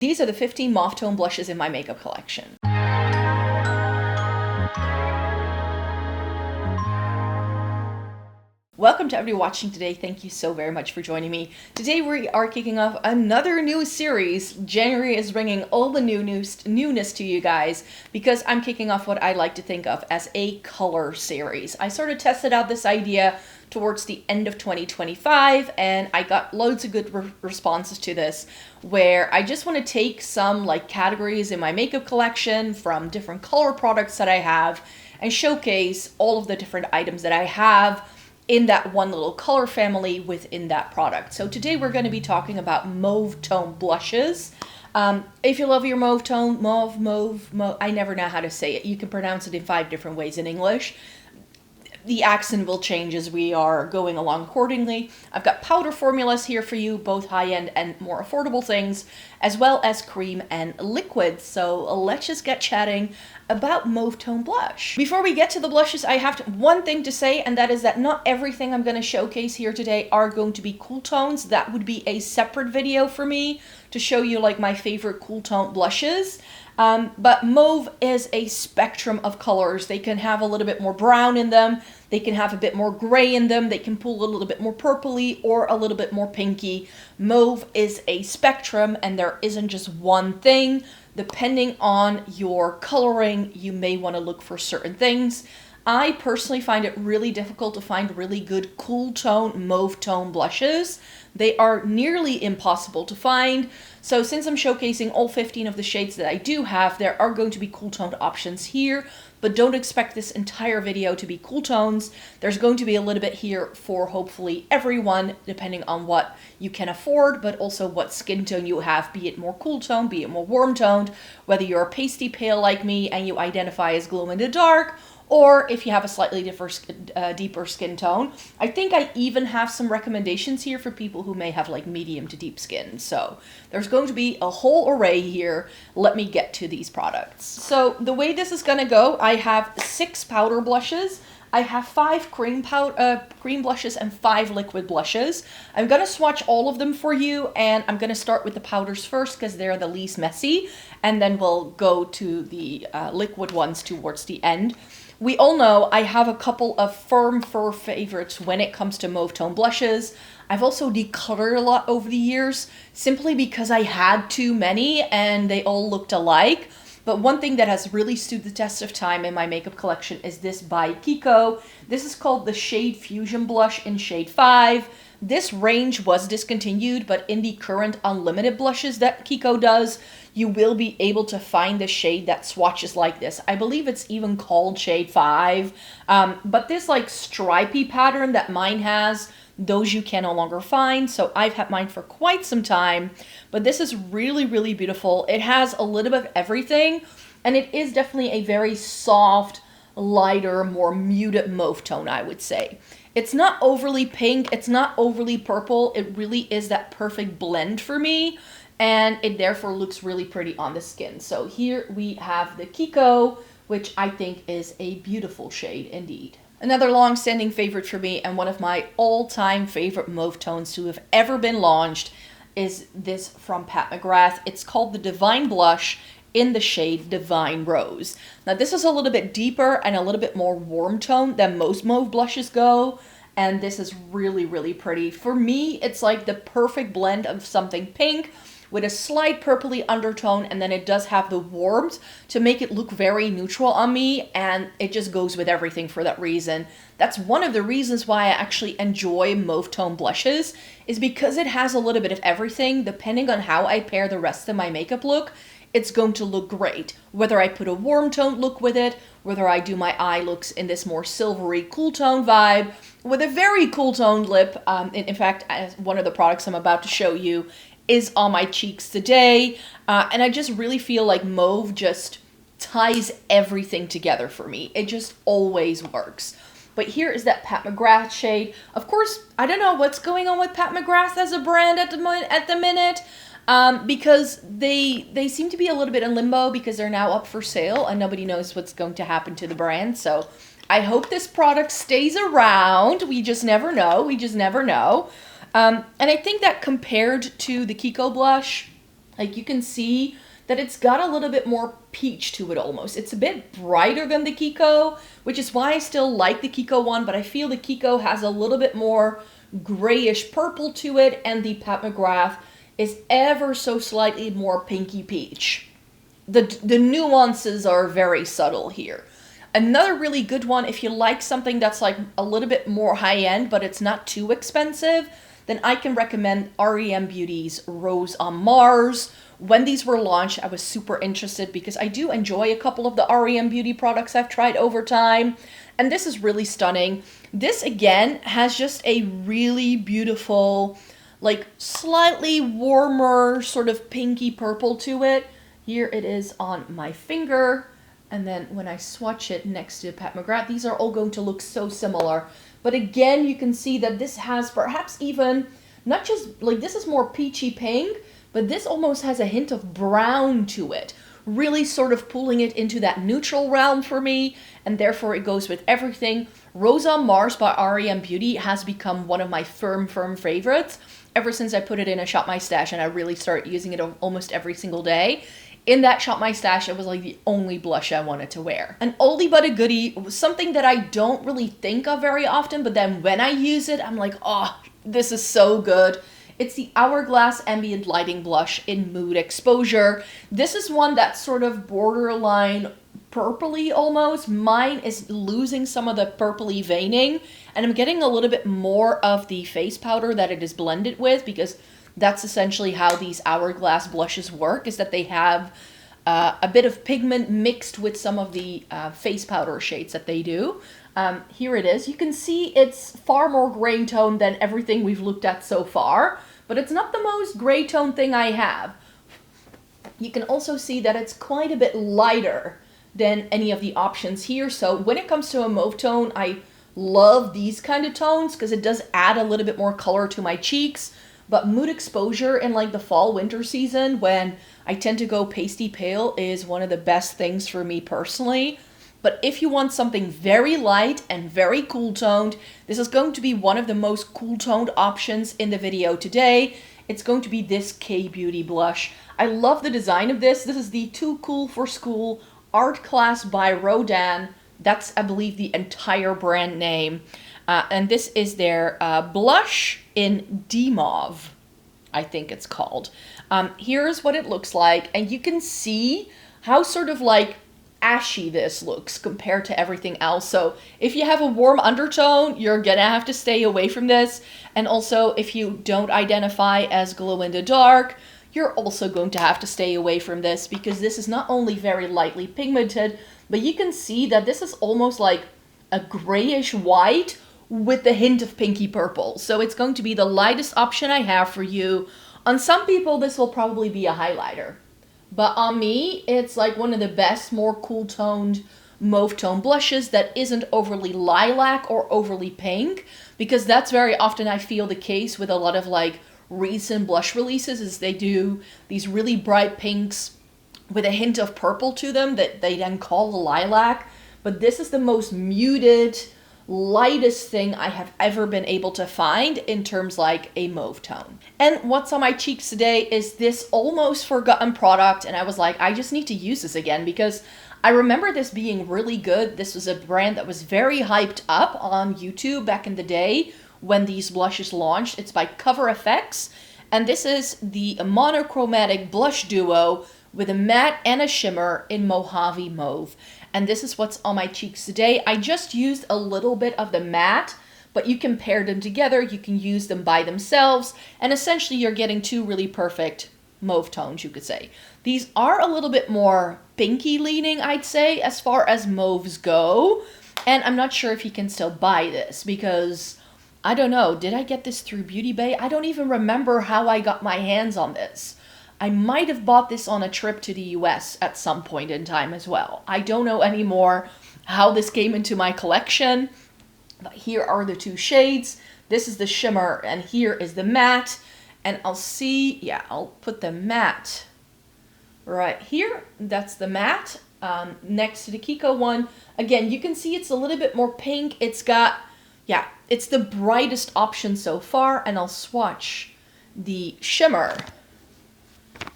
These are the 15 mauve tone blushes in my makeup collection. Welcome to everybody watching today. Thank you so very much for joining me. Today we are kicking off another new series. January is bringing all the newness to you guys because I'm kicking off what I like to think of as a color series. I sort of tested out this idea towards the end of 2025 and I got loads of good responses to this, where I just want to take some like categories in my makeup collection from different color products that I have and showcase all of the different items that I have in that one little color family within that product. So today we're going to be talking about mauve tone blushes. If you love your mauve tone, mauve, I never know how to say it. You can pronounce it in 5 different ways in English. The accent will change as we are going along accordingly. I've got powder formulas here for you, both high-end and more affordable things, as well as cream and liquids. So let's just get chatting about mauve tone blush. Before we get to the blushes, I have one thing to say, and that is that not everything I'm going to showcase here today are going to be cool tones. That would be a separate video for me to show you like my favorite cool tone blushes. But mauve is a spectrum of colors. They can have a little bit more brown in them. They can have a bit more gray in them. They can pull a little bit more purpley or a little bit more pinky. Mauve is a spectrum and there isn't just one thing. Depending on your coloring, you may want to look for certain things. I personally find it really difficult to find really good cool tone mauve tone blushes. They are nearly impossible to find. So since I'm showcasing all 15 of the shades that I do have, there are going to be cool toned options here, but don't expect this entire video to be cool tones. There's going to be a little bit here for hopefully everyone, depending on what you can afford, but also what skin tone you have, be it more cool tone, be it more warm toned, whether you're a pasty pale like me and you identify as glow in the dark, or if you have a slightly deeper skin tone. I think I even have some recommendations here for people who may have like medium to deep skin. So there's going to be a whole array here. Let me get to these products. So the way this is gonna go, I have 6 powder blushes. I have 5 cream blushes and 5 liquid blushes. I'm gonna swatch all of them for you, and I'm gonna start with the powders first because they're the least messy, and then we'll go to the liquid ones towards the end. We all know I have a couple of firm favorites when it comes to mauve tone blushes. I've also decluttered a lot over the years simply because I had too many and they all looked alike. But one thing that has really stood the test of time in my makeup collection is this by Kiko. This is called the Shade Fusion Blush in shade 5. This range was discontinued, but in the current unlimited blushes that Kiko does, you will be able to find the shade that swatches like this. I believe it's even called shade 5. But this like stripy pattern that mine has, those you can no longer find. So I've had mine for quite some time, but this is really, really beautiful. It has a little bit of everything, and it is definitely a very soft, lighter, more muted mauve tone, I would say. It's not overly pink, it's not overly purple. It really is that perfect blend for me, and it therefore looks really pretty on the skin. So here we have the Kiko, which I think is a beautiful shade indeed. Another long-standing favorite for me and one of my all-time favorite mauve tones to have ever been launched is this from Pat McGrath. It's called the Divine Blush in the shade Divine Rose. Now this is a little bit deeper and a little bit more warm tone than most mauve blushes go, and this is really, really pretty. For me, it's like the perfect blend of something pink with a slight purpley undertone, and then it does have the warmth to make it look very neutral on me, and it just goes with everything for that reason. That's one of the reasons why I actually enjoy mauve tone blushes, is because it has a little bit of everything. Depending on how I pair the rest of my makeup look, it's going to look great. Whether I put a warm tone look with it, whether I do my eye looks in this more silvery cool tone vibe, with a very cool toned lip. In fact, as one of the products I'm about to show you is on my cheeks today. And I just really feel like mauve just ties everything together for me. It just always works. But here is that Pat McGrath shade. Of course, I don't know what's going on with Pat McGrath as a brand at the minute. Because they seem to be a little bit in limbo because they're now up for sale and nobody knows what's going to happen to the brand. So I hope this product stays around. We just never know. We just never know. And I think that compared to the Kiko blush, Like you can see that it's got a little bit more peach to it almost. It's a bit brighter than the Kiko, which is why I still like the Kiko one, but I feel the Kiko has a little bit more grayish purple to it, and the Pat McGrath is ever so slightly more pinky peach. The nuances are very subtle here. Another really good one, if you like something that's like a little bit more high-end, but it's not too expensive, then I can recommend REM Beauty's Rose on Mars. When these were launched, I was super interested because I do enjoy a couple of the REM Beauty products I've tried over time. And this is really stunning. This, again, has just a really beautiful, like, slightly warmer, sort of pinky purple to it. Here it is on my finger. And then when I swatch it next to Pat McGrath, these are all going to look so similar. But again, you can see that this has perhaps even, not just, like this is more peachy pink, but this almost has a hint of brown to it. Really sort of pulling it into that neutral realm for me, and therefore it goes with everything. Rose on Mars by REM Beauty has become one of my firm favorites ever since I put it in a Shop My Stash, and I really started using it almost every single day. In that Shop My Stash, it was like the only blush I wanted to wear. An oldie but a goodie, something that I don't really think of very often, but then when I use it, I'm like, oh, this is so good. It's the Hourglass Ambient Lighting Blush in Mood Exposure. This is one that's sort of borderline purpley almost. Mine is losing some of the purpley veining, and I'm getting a little bit more of the face powder that it is blended with, because that's essentially how these Hourglass blushes work, is that they have a bit of pigment mixed with some of the face powder shades that they do. Here it is. You can see it's far more gray tone than everything we've looked at so far, but it's not the most gray tone thing I have. You can also see that it's quite a bit lighter than any of the options here. So when it comes to a mauve tone, I love these kind of tones because it does add a little bit more color to my cheeks. But Mood Exposure in like the fall winter season, when I tend to go pasty pale, is one of the best things for me personally. But if you want something very light and very cool toned, this is going to be one of the most cool toned options in the video today. It's going to be this K-Beauty blush. I love the design of this. This is the Too Cool for School Art Class by Rodin. That's, I believe, the entire brand name. And this is their blush in D-Mauve, I think it's called. Here's what it looks like, and you can see how sort of like ashy this looks compared to everything else. So if you have a warm undertone, you're gonna have to stay away from this. And also, if you don't identify as glow in the dark, you're also going to have to stay away from this, because this is not only very lightly pigmented, but you can see that this is almost like a grayish white with the hint of pinky purple. So it's going to be the lightest option I have for you. On some people, this will probably be a highlighter. But on me, it's like one of the best, more cool toned mauve tone blushes that isn't overly lilac or overly pink, because that's very often I feel the case with a lot of like recent blush releases, is they do these really bright pinks with a hint of purple to them that they then call the lilac. But this is the most muted, lightest thing I have ever been able to find in terms like a mauve tone. And what's on my cheeks today is this almost forgotten product, and I was like, I just need to use this again because I remember this being really good. This was a brand that was very hyped up on YouTube back in the day when these blushes launched. It's by CoverFX, and this is the monochromatic blush duo with a matte and a shimmer in Mojave Mauve. And this is what's on my cheeks today. I just used a little bit of the matte, but you can pair them together. You can use them by themselves, and essentially you're getting two really perfect mauve tones, you could say. These are a little bit more pinky leaning, I'd say, as far as mauves go. And I'm not sure if you can still buy this because, I don't know, did I get this through Beauty Bay? I don't even remember how I got my hands on this. I might have bought this on a trip to the US at some point in time as well. I don't know anymore how this came into my collection, but here are the two shades. This is the shimmer and here is the matte. And I'll put the matte right here. That's the matte next to the Kiko one. Again, you can see it's a little bit more pink. It's got, it's the brightest option so far. And I'll swatch the shimmer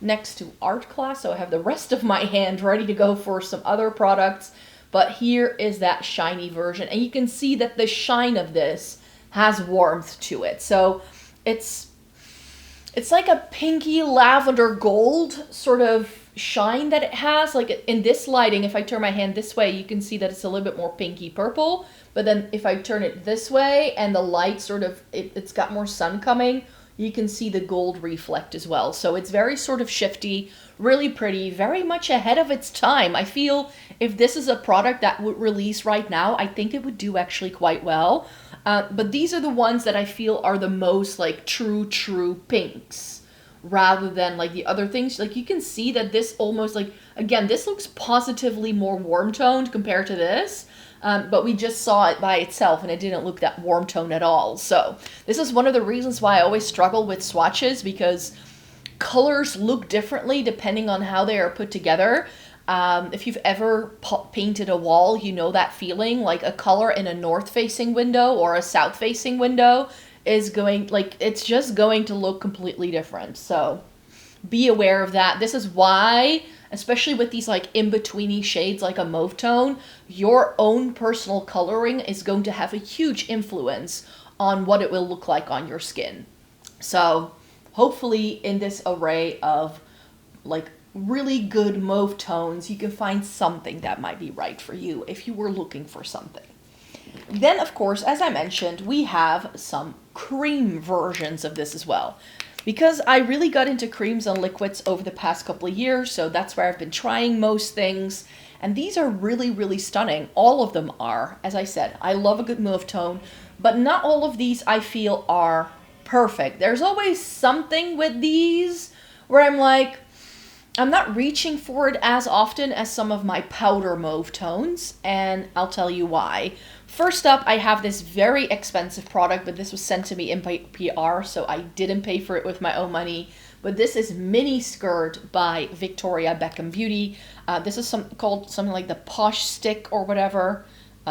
next to art class, so I have the rest of my hand ready to go for some other products. But here is that shiny version, and you can see that the shine of this has warmth to it. So it's like a pinky lavender gold sort of shine that it has. Like in this lighting, if I turn my hand this way, you can see that it's a little bit more pinky purple. But then if I turn it this way and the light sort of, it's got more sun coming, you can see the gold reflect as well. So it's very sort of shifty, really pretty, very much ahead of its time. I feel if this is a product that would release right now, I think it would do actually quite well. But these are the ones that I feel are the most like true pinks, rather than like the other things. Like you can see that this almost like, again, this looks positively more warm toned compared to this. But we just saw it by itself and it didn't look that warm tone at all. So this is one of the reasons why I always struggle with swatches, because colors look differently depending on how they are put together. If you've ever painted a wall, you know that feeling. Like a color in a north-facing window or a south-facing window is going, like, it's just going to look completely different. So be aware of that. This is why, especially with these like in-betweeny shades like a mauve tone, your own personal coloring is going to have a huge influence on what it will look like on your skin. So hopefully in this array of like really good mauve tones, you can find something that might be right for you if you were looking for something. Then, of course, as I mentioned, we have some cream versions of this as well. Because I really got into creams and liquids over the past couple of years, so that's where I've been trying most things. And these are really stunning. All of them are. As I said, I love a good mauve tone, but not all of these I feel are perfect. There's always something with these where I'm like, I'm not reaching for it as often as some of my powder mauve tones, and I'll tell you why. First up, I have this very expensive product, but this was sent to me in PR, so I didn't pay for it with my own money. But this is Mini Skirt by Victoria Beckham Beauty. This is called something like the Posh Stick or whatever.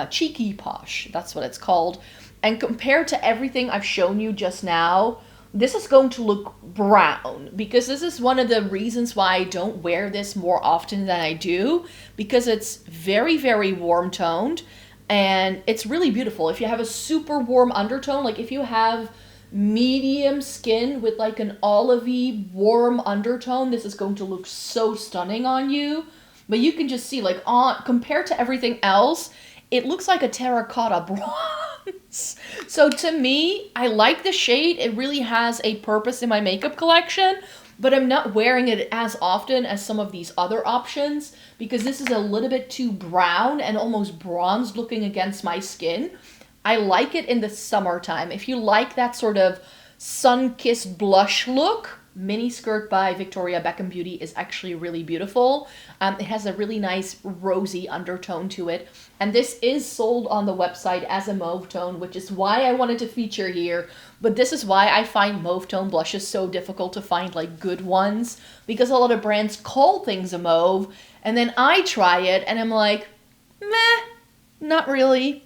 Cheeky Posh, that's what it's called. And compared to everything I've shown you just now, this is going to look brown, because this is one of the reasons why I don't wear this more often than I do, because it's very warm toned and it's really beautiful. If you have a super warm undertone, like if you have medium skin with like an olivey warm undertone, this is going to look so stunning on you. But you can just see, like, compared to everything else, it looks like a terracotta bronze. So to me, I like the shade. It really has a purpose in my makeup collection, but I'm not wearing it as often as some of these other options because this is a little bit too brown and almost bronze looking against my skin. I like it in the summertime. If you like that sort of sun-kissed blush look, Mini Skirt by Victoria Beckham Beauty is actually really beautiful. It has a really nice rosy undertone to it. And this is sold on the website as a mauve tone, which is why I wanted to feature here. But this is why I find mauve tone blushes so difficult to find like good ones, because a lot of brands call things a mauve, and then I try it and I'm like, meh, not really.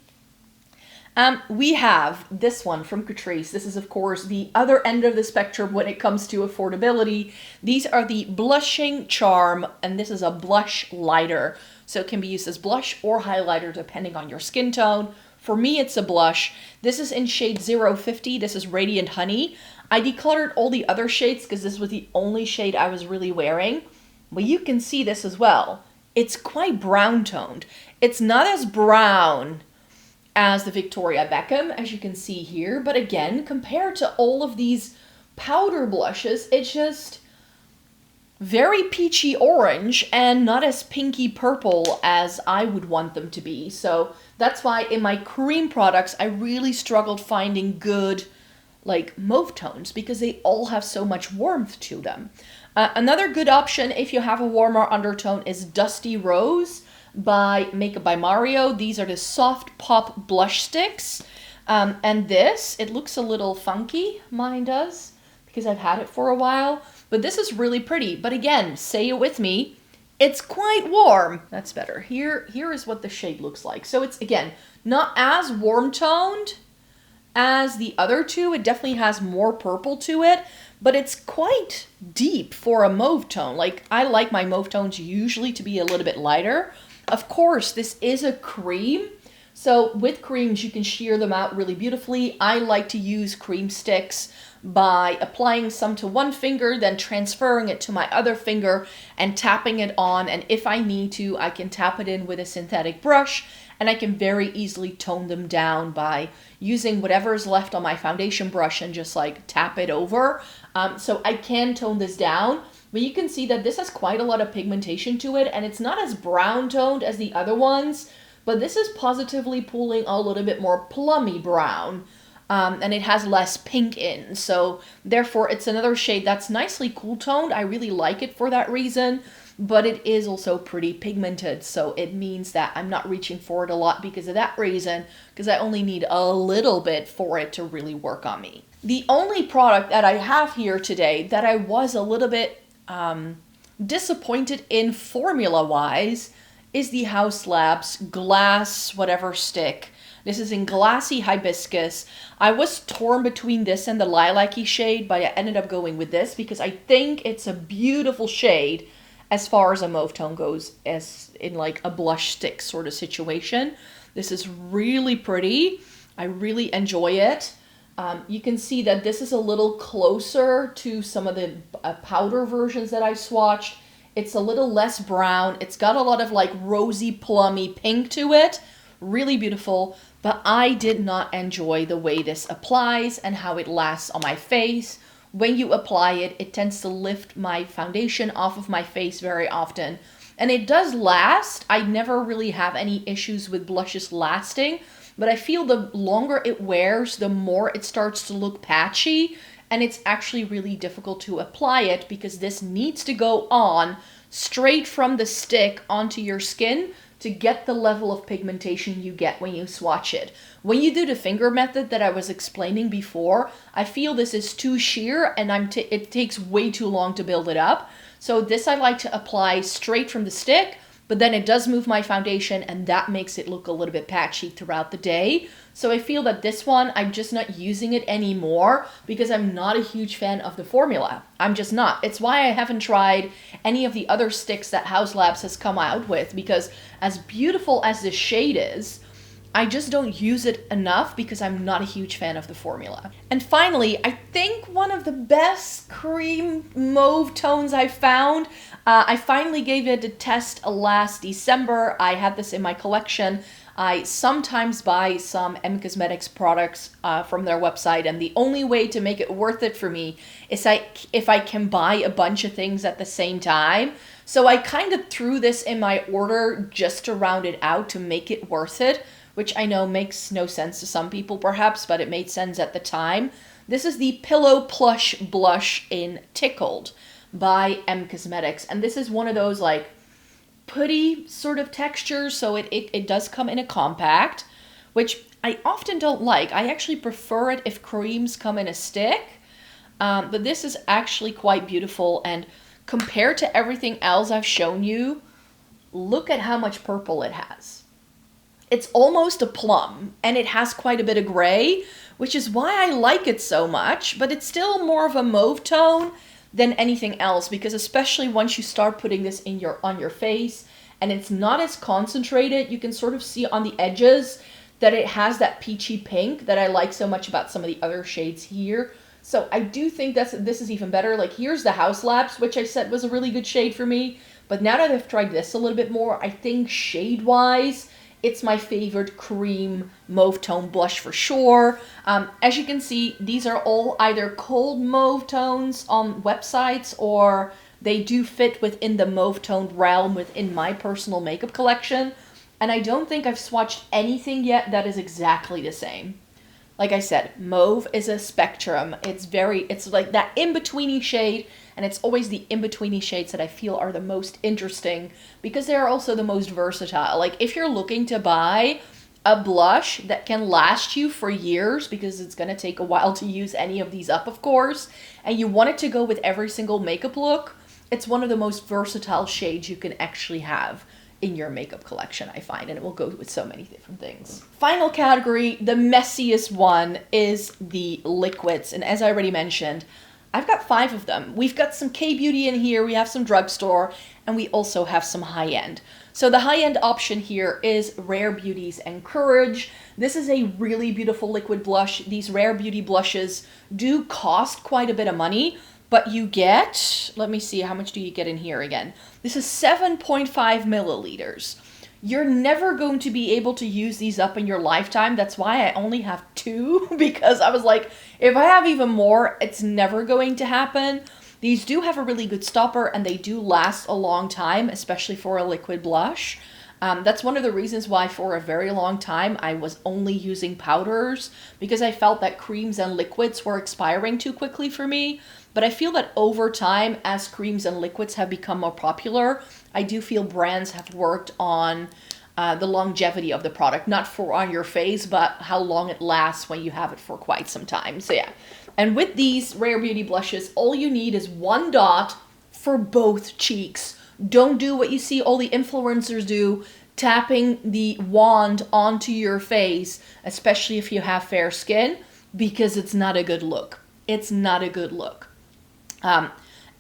We have this one from Catrice. This is, of course, the other end of the spectrum when it comes to affordability. These are the Blushing Charm, and this is a blush lighter. So it can be used as blush or highlighter depending on your skin tone. For me, it's a blush. This is in shade 050. This is Radiant Honey. I decluttered all the other shades because this was the only shade I was really wearing. But you can see this as well. It's quite brown toned. It's not as brown as the Victoria Beckham, as you can see here. But again, compared to all of these powder blushes, it's just very peachy orange and not as pinky purple as I would want them to be. So that's why in my cream products, I really struggled finding good like mauve tones because they all have so much warmth to them. Another good option if you have a warmer undertone is Dusty Rose by Makeup by Mario. These are the soft pop blush sticks. And this, it looks a little funky, mine does, because I've had it for a while. But this is really pretty. But again, say it with me, it's quite warm. That's better. Here is what the shade looks like. So it's, again, not as warm toned as the other two. It definitely has more purple to it. but it's quite deep for a mauve tone. Like, I like my mauve tones usually to be a little bit lighter. Of course, this is a cream, so with creams you can sheer them out really beautifully. I like to use cream sticks by applying some to one finger, then transferring it to my other finger and tapping it on, and if I need to, I can tap it in with a synthetic brush, and I can very easily tone them down by using whatever is left on my foundation brush and just like tap it over. So I can tone this down, but you can see that this has quite a lot of pigmentation to it, and it's not as brown toned as the other ones, but this is positively pulling a little bit more plummy brown. And it has less pink in, so therefore it's another shade that's nicely cool toned. I really like it for that reason, but it is also pretty pigmented, so it means that I'm not reaching for it a lot because of that reason, because I only need a little bit for it to really work on me. The only product that I have here today that I was a little bit disappointed in formula-wise is the Haus Labs Glass whatever stick. This is in Glassy Hibiscus. I was torn between this and the lilac-y shade, but I ended up going with this because I think it's a beautiful shade as far as a mauve tone goes, as in like a blush stick sort of situation. This is really pretty. I really enjoy it. You can see that this is a little closer to some of the powder versions that I've swatched. It's a little less brown. It's got a lot of like rosy, plummy pink to it. Really beautiful, but I did not enjoy the way this applies and how it lasts on my face. When you apply it, it tends to lift my foundation off of my face very often. And it does last. I never really have any issues with blushes lasting, but I feel the longer it wears, the more it starts to look patchy, and it's actually really difficult to apply it because this needs to go on straight from the stick onto your skin to get the level of pigmentation you get when you swatch it. When you do the finger method that I was explaining before, I feel this is too sheer and it takes way too long to build it up. So this I like to apply straight from the stick, but then it does move my foundation and that makes it look a little bit patchy throughout the day. So I feel that this one, I'm just not using it anymore because I'm not a huge fan of the formula. I'm just not. It's why I haven't tried any of the other sticks that Haus Labs has come out with, because as beautiful as this shade is, I just don't use it enough because I'm not a huge fan of the formula. And finally, I think one of the best cream mauve tones I've found. I finally gave it a test last December. I had this in my collection. I sometimes buy some Cosmetics products from their website, and the only way to make it worth it for me is if I can buy a bunch of things at the same time. So I kind of threw this in my order just to round it out to make it worth it, which I know makes no sense to some people perhaps, but it made sense at the time. This is the Pillow Plush Blush in Tickled by Cosmetics, and this is one of those like putty sort of textures, so it does come in a compact, which I often don't like. I actually prefer it if creams come in a stick, but this is actually quite beautiful, and compared to everything else I've shown you, look at how much purple it has. It's almost a plum, and it has quite a bit of gray, which is why I like it so much, but it's still more of a mauve tone than anything else, because especially once you start putting this on your face and it's not as concentrated, you can sort of see on the edges that it has that peachy pink that I like so much about some of the other shades here. So I do think this is even better. Like, here's the Haus Labs, which I said was a really good shade for me, but now that I've tried this a little bit more, I think shade wise it's my favorite cream mauve tone blush for sure. As you can see, these are all either cold mauve tones on websites, or they do fit within the mauve toned realm within my personal makeup collection. And I don't think I've swatched anything yet that is exactly the same. Like I said, mauve is a spectrum. It's like that in-betweeny shade, and it's always the in-betweeny shades that I feel are the most interesting because they are also the most versatile. Like, if you're looking to buy a blush that can last you for years, because it's going to take a while to use any of these up, of course, and you want it to go with every single makeup look, it's one of the most versatile shades you can actually have in your makeup collection, I find, and it will go with so many different things. Final category, the messiest one, is the liquids. And as I already mentioned, I've got 5 of them. We've got some K-Beauty in here, we have some drugstore, and we also have some high-end. So the high-end option here is Rare Beauty's Encourage. This is a really beautiful liquid blush. These Rare Beauty blushes do cost quite a bit of money, but you get, let me see, how much do you get in here again? This is 7.5 milliliters. You're never going to be able to use these up in your lifetime. That's why I only have 2, because I was like, if I have even more, it's never going to happen. These do have a really good stopper, and they do last a long time, especially for a liquid blush. That's one of the reasons why for a very long time I was only using powders, because I felt that creams and liquids were expiring too quickly for me. But I feel that over time, as creams and liquids have become more popular, I do feel brands have worked on the longevity of the product, not for on your face, but how long it lasts when you have it for quite some time. So yeah, and with these Rare Beauty blushes, all you need is 1 dot for both cheeks. Don't do what you see all the influencers do, tapping the wand onto your face, especially if you have fair skin, because it's not a good look. It's not a good look.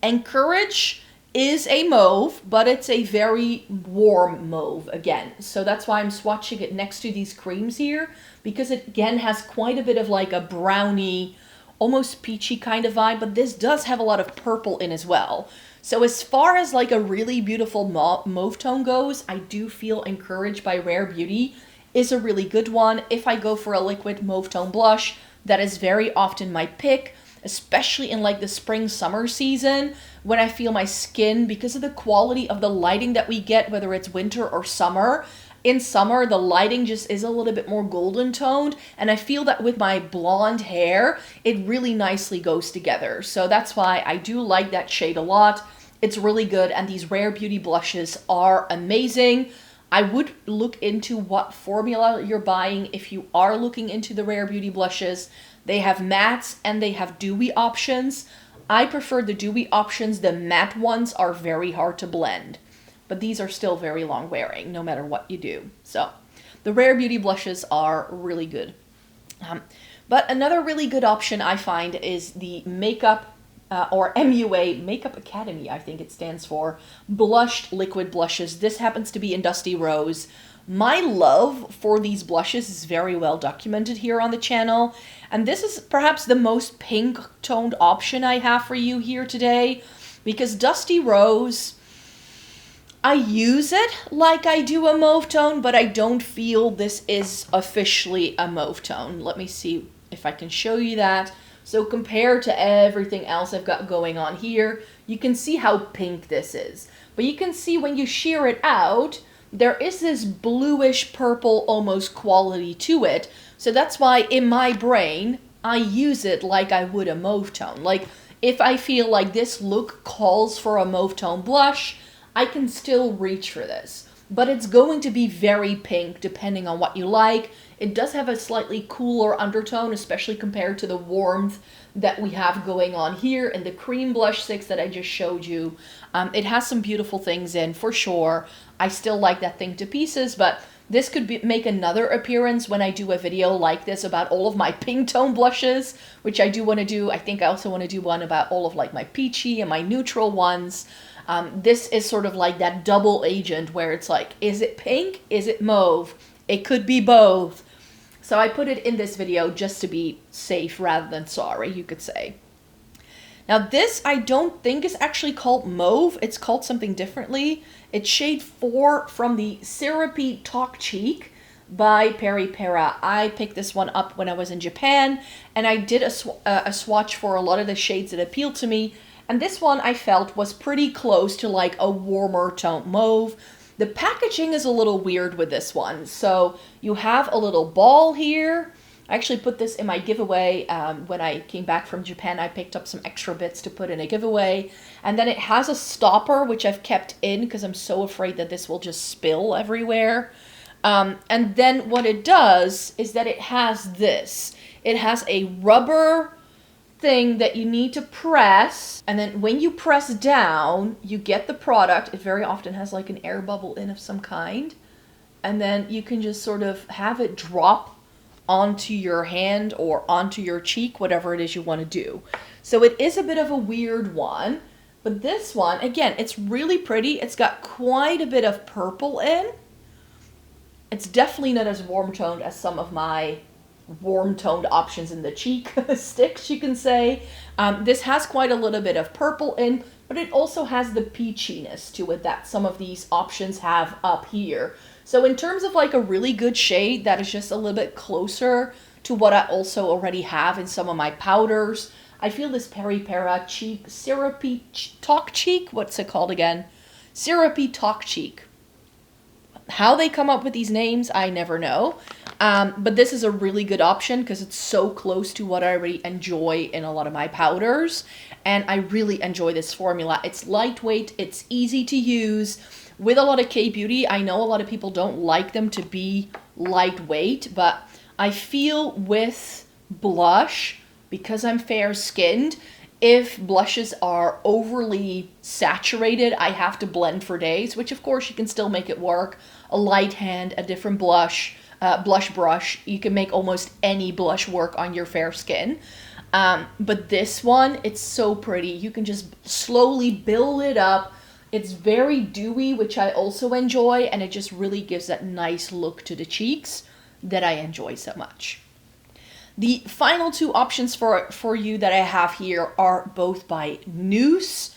Encourage is a mauve, but it's a very warm mauve again. So that's why I'm swatching it next to these creams here, because it again has quite a bit of like a brownie, almost peachy kind of vibe, but this does have a lot of purple in as well. So as far as like a really beautiful mauve tone goes, I do feel Encourage by Rare Beauty is a really good one. If I go for a liquid mauve tone blush, that is very often my pick, especially in like the spring summer season when I feel my skin, because of the quality of the lighting that we get, whether it's winter or summer. In summer, the lighting just is a little bit more golden toned, and I feel that with my blonde hair, it really nicely goes together. So that's why I do like that shade a lot. It's really good, and these Rare Beauty blushes are amazing. I would look into what formula you're buying if you are looking into the Rare Beauty blushes. They have mattes and they have dewy options. I prefer the dewy options. The matte ones are very hard to blend, but these are still very long wearing no matter what you do. So the Rare Beauty blushes are really good. But another really good option I find is the Makeup or MUA, Makeup Academy, I think it stands for, blushed liquid blushes. This happens to be in Dusty Rose. My love for these blushes is very well documented here on the channel, and this is perhaps the most pink toned option I have for you here today, because Dusty Rose, I use it like I do a mauve tone, but I don't feel this is officially a mauve tone. Let me see if I can show you that. So compared to everything else I've got going on here, you can see how pink this is. But you can see when you shear it out, there is this bluish purple almost quality to it. So that's why in my brain, I use it like I would a mauve tone. Like if I feel like this look calls for a mauve tone blush, I can still reach for this. But it's going to be very pink depending on what you like. It does have a slightly cooler undertone, especially compared to the warmth that we have going on here in the Cream Blush 6 that I just showed you. It has some beautiful things in, for sure. I still like that thing to pieces, but this could make another appearance when I do a video like this about all of my pink tone blushes, which I do want to do. I think I also want to do one about all of like my peachy and my neutral ones. This is sort of like that double agent where it's like, is it pink? Is it mauve? It could be both. So I put it in this video just to be safe rather than sorry, you could say. Now this I don't think is actually called mauve. It's called something differently. It's shade 4 from the Syrupy Talk Cheek by Peri Pera. I picked this one up when I was in Japan, and I did a swatch for a lot of the shades that appealed to me. And this one I felt was pretty close to like a warmer tone mauve. The packaging is a little weird with this one. So you have a little ball here. I actually put this in my giveaway when I came back from Japan. I picked up some extra bits to put in a giveaway. And then it has a stopper, which I've kept in because I'm so afraid that this will just spill everywhere. And then what it does is that it has this. It has a rubber thing that you need to press, and then when you press down, you get the product. It very often has like an air bubble in of some kind, and then you can just sort of have it drop onto your hand or onto your cheek, whatever it is you want to do. So it is a bit of a weird one, but this one, again, it's really pretty. It's got quite a bit of purple in. It's definitely not as warm toned as some of my warm toned options in the cheek sticks, you can say. This has quite a little bit of purple in, but it also has the peachiness to it that some of these options have up here. So in terms of like a really good shade that is just a little bit closer to what I also already have in some of my powders, I feel this Peri Para Cheek Syrupy Talk Cheek, what's it called again? Syrupy Talk Cheek. How they come up with these names, I never know. But this is a really good option because it's so close to what I already enjoy in a lot of my powders. And I really enjoy this formula. It's lightweight, it's easy to use. With a lot of K-beauty, I know a lot of people don't like them to be lightweight, but I feel with blush, because I'm fair-skinned, if blushes are overly saturated, I have to blend for days, which of course you can still make it work. A light hand, a different blush brush, you can make almost any blush work on your fair skin. But this one, it's so pretty. You can just slowly build it up. It's very dewy, which I also enjoy, and it just really gives that nice look to the cheeks that I enjoy so much. The final two options for you that I have here are both by Noose.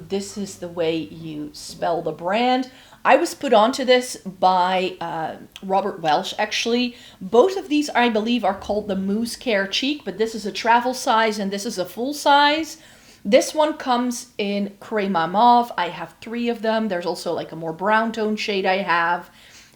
This is the way you spell the brand. I was put onto this by Robert Welsh, actually. Both of these, I believe, are called the Mousse Care Cheek, but this is a travel size and this is a full size. This one comes in Crema Mauve. I have 3 of them. There's also like a more brown tone shade I have,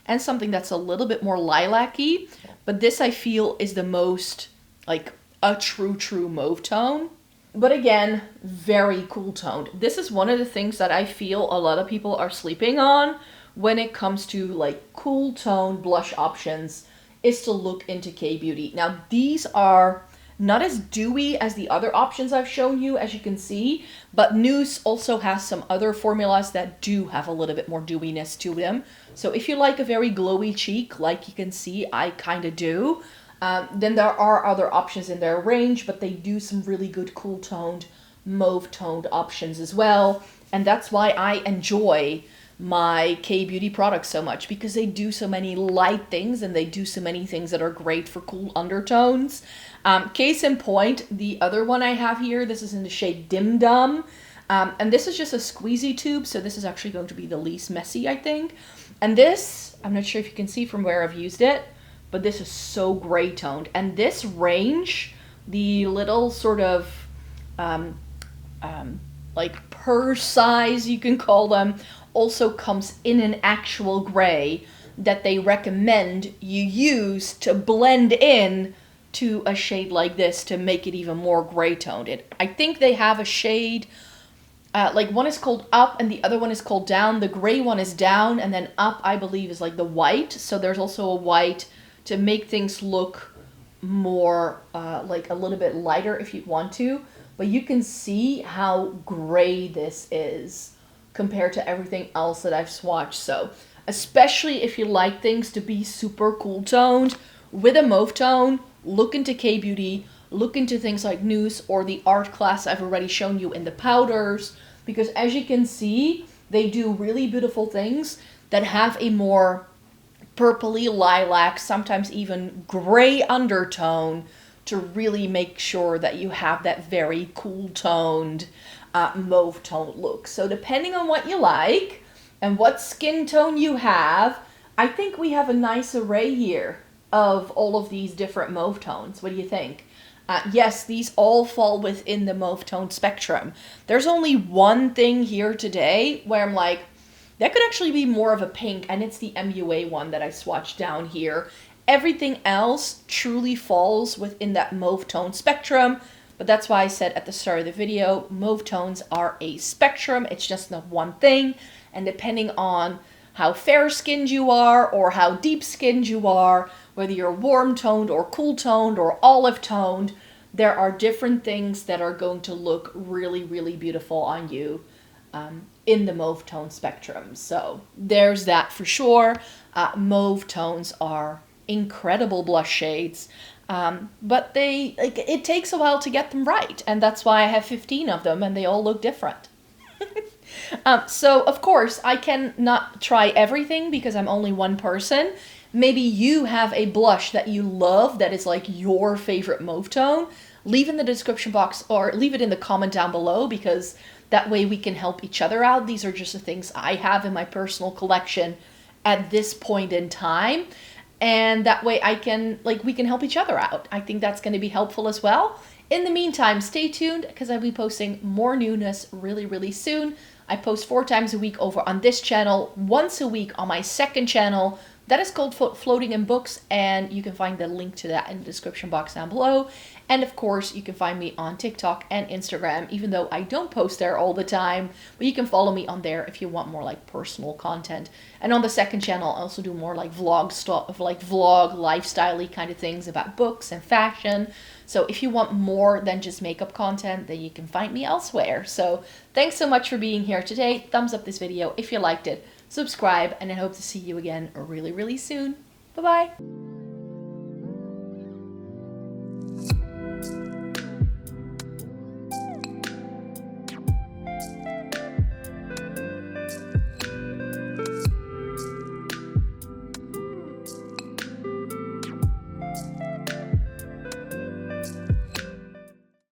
and something that's a little bit more lilac-y. But this I feel is the most like a true mauve tone. But again, very cool toned. This is one of the things that I feel a lot of people are sleeping on when it comes to like cool tone blush options, is to look into K-beauty. Now these are not as dewy as the other options I've shown you, as you can see, but Noose also has some other formulas that do have a little bit more dewiness to them. So if you like a very glowy cheek, like you can see I kind of do, then there are other options in their range, but they do some really good cool toned, mauve toned options as well. And that's why I enjoy my K-beauty products so much, because they do so many light things and they do so many things that are great for cool undertones. Case in point, the other one I have here, this is in the shade Dim Dum. And this is just a squeezy tube, so this is actually going to be the least messy, I think. And this, I'm not sure if you can see from where I've used it, but this is so gray toned. And this range, the little sort of like purse size, you can call them, also comes in an actual gray that they recommend you use to blend in to a shade like this to make it even more gray toned. I think they have a shade, like one is called Up and the other one is called Down. The gray one is down, and then Up, I believe, is like the white. So there's also a white to make things look more like a little bit lighter if you want to. But you can see how gray this is compared to everything else that I've swatched. So especially if you like things to be super cool toned with a mauve tone, look into K-beauty, look into things like Noose or the art class I've already shown you in the powders, because as you can see, they do really beautiful things that have a more purpley lilac, sometimes even gray undertone to really make sure that you have that very cool toned mauve toned look. So depending on what you like and what skin tone you have, I think we have a nice array here of all of these different mauve tones. What do you think? Yes, these all fall within the mauve tone spectrum. There's only one thing here today where I'm like, that could actually be more of a pink, and it's the MUA one that I swatched down here. Everything else truly falls within that mauve tone spectrum, but that's why I said at the start of the video, mauve tones are a spectrum. It's just not one thing, and depending on how fair-skinned you are or how deep-skinned you are, whether you're warm-toned or cool-toned or olive-toned, there are different things that are going to look really, really beautiful on you in the mauve tone spectrum. So there's that for sure. Mauve tones are incredible blush shades. But it takes a while to get them right, and that's why I have 15 of them and they all look different. So of course I cannot try everything because I'm only one person. Maybe you have a blush that you love that is like your favorite mauve tone. Leave in the description box or leave it in the comment down below, because that way we can help each other out. These are just the things I have in my personal collection at this point in time. And that way we can help each other out. I think that's going to be helpful as well. In the meantime, stay tuned because I'll be posting more newness really, really soon. I post 4 times a week over on this channel, once a week on my second channel. That is called Floating in Books, and you can find the link to that in the description box down below. And of course, you can find me on TikTok and Instagram, even though I don't post there all the time. But you can follow me on there if you want more like personal content. And on the second channel, I also do more like vlog stuff, like vlog, lifestyle-y kind of things about books and fashion. So if you want more than just makeup content, then you can find me elsewhere. So thanks so much for being here today. Thumbs up this video if you liked it. Subscribe, and I hope to see you again really, really soon. Bye-bye.